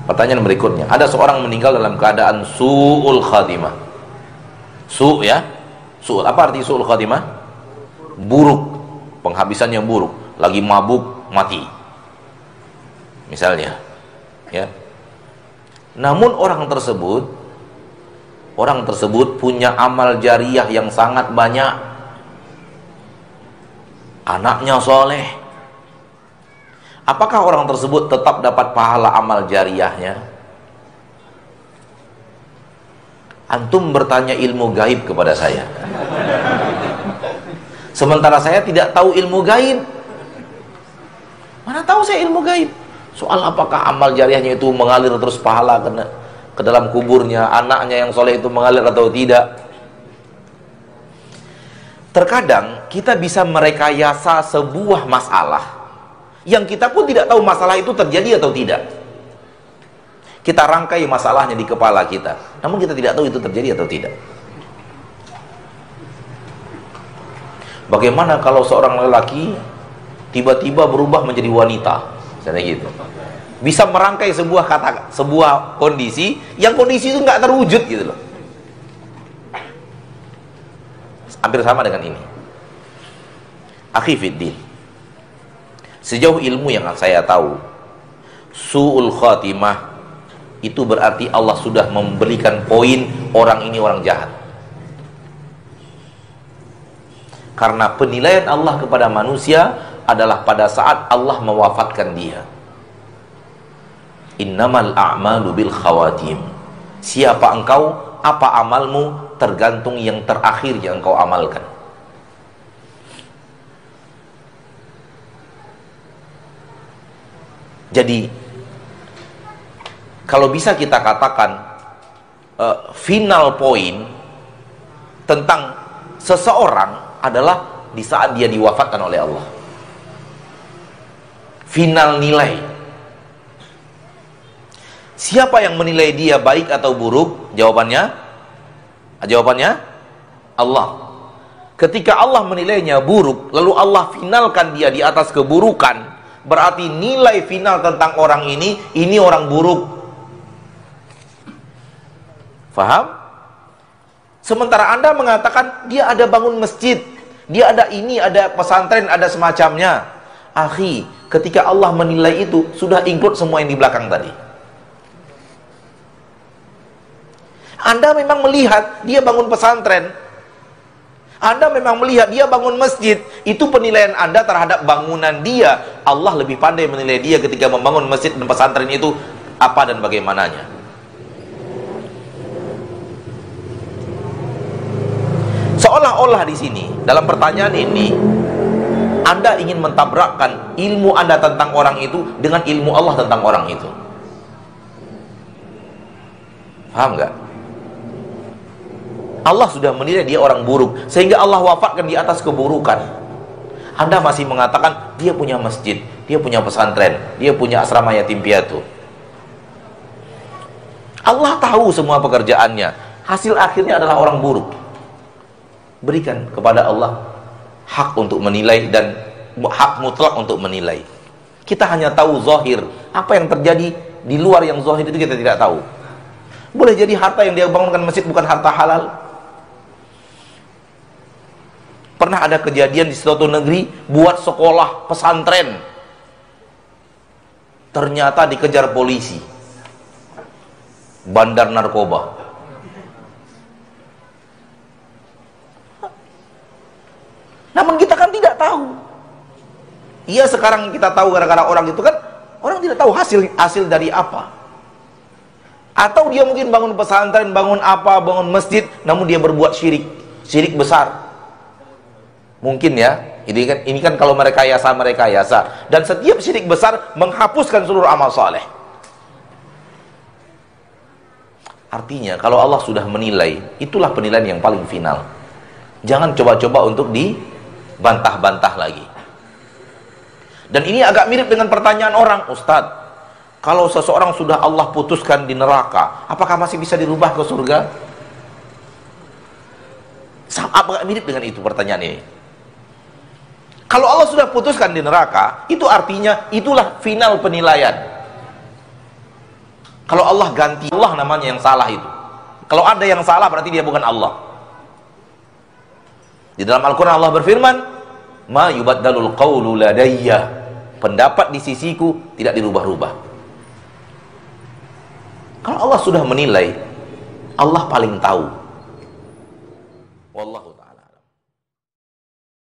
Pertanyaan berikutnya, ada seorang meninggal dalam keadaan su'ul khatimah. Su' ya, su'ul, apa arti su'ul khatimah? Buruk, penghabisannya buruk, lagi mabuk, mati misalnya ya. Namun orang tersebut punya amal jariah yang sangat banyak, anaknya soleh. Apakah orang tersebut tetap dapat pahala amal jariahnya? Antum bertanya ilmu gaib kepada saya, sementara saya tidak tahu ilmu gaib. Mana tahu saya ilmu gaib? Soal apakah amal jariahnya itu mengalir terus pahala ke dalam kuburnya, anaknya yang soleh itu mengalir atau tidak. Terkadang kita bisa merekayasa sebuah masalah yang kita pun tidak tahu masalah itu terjadi atau tidak. Kita rangkai masalahnya di kepala kita, namun kita tidak tahu itu terjadi atau tidak. Bagaimana kalau seorang lelaki tiba-tiba berubah menjadi wanita, misalnya gitu. Bisa merangkai sebuah kondisi yang kondisi itu nggak terwujud gitu loh. Hampir sama dengan ini. Akhi fiddin, sejauh ilmu yang saya tahu, su'ul khatimah itu berarti Allah sudah memberikan poin orang ini orang jahat. Karena penilaian Allah kepada manusia adalah pada saat Allah mewafatkan dia. Innamal a'malu bil khawatim. Siapa engkau, apa amalmu, tergantung yang terakhir yang engkau amalkan. Jadi kalau bisa kita katakan final point tentang seseorang adalah di saat dia diwafatkan oleh Allah. Final nilai. Siapa yang menilai dia baik atau buruk? Jawabannya Allah. Ketika Allah menilainya buruk, lalu Allah finalkan dia di atas keburukan, berarti nilai final tentang orang ini orang buruk. Faham? Sementara Anda mengatakan dia ada bangun masjid, dia ada ini, ada pesantren, ada semacamnya. Akhi, ketika Allah menilai itu sudah include semua yang di belakang tadi. Anda memang melihat dia bangun pesantren, Anda memang melihat dia bangun masjid, itu penilaian Anda terhadap bangunan dia. Allah lebih pandai menilai dia ketika membangun masjid dan pesantren itu apa dan bagaimananya. Seolah-olah di sini dalam pertanyaan ini Anda ingin mentabrakkan ilmu Anda tentang orang itu dengan ilmu Allah tentang orang itu. Paham nggak? Allah sudah menilai dia orang buruk sehingga Allah wafatkan di atas keburukan. Anda masih mengatakan dia punya masjid, dia punya pesantren, dia punya asrama yatim piatu. Allah tahu semua pekerjaannya, hasil akhirnya adalah orang buruk. Berikan kepada Allah hak untuk menilai dan hak mutlak untuk menilai. Kita hanya tahu zahir, apa yang terjadi di luar yang zahir itu kita tidak tahu. Boleh jadi harta yang dia bangunkan masjid bukan harta halal. Pernah ada kejadian di suatu negeri buat sekolah pesantren, ternyata dikejar polisi, bandar narkoba. Namun kita kan tidak tahu. Iya, sekarang kita tahu gara-gara orang itu kan, orang tidak tahu hasil dari apa. Atau dia mungkin bangun pesantren, bangun apa, bangun masjid, namun dia berbuat syirik besar. Mungkin ya, ini kan kalau merekayasa. Dan setiap syirik besar menghapuskan seluruh amal saleh. Artinya kalau Allah sudah menilai, itulah penilaian yang paling final. Jangan coba-coba untuk dibantah-bantah lagi. Dan ini agak mirip dengan pertanyaan orang, Ustadz, kalau seseorang sudah Allah putuskan di neraka, apakah masih bisa dirubah ke surga? Apakah mirip dengan itu pertanyaan ini? Kalau Allah sudah putuskan di neraka, itu artinya itulah final penilaian. Kalau Allah ganti, Allah namanya yang salah itu. Kalau ada yang salah berarti dia bukan Allah. Di dalam Al-Quran Allah berfirman, ma yubaddalul qawlu ladayya, pendapat di sisiku tidak dirubah-rubah. Kalau Allah sudah menilai, Allah paling tahu. Wallahu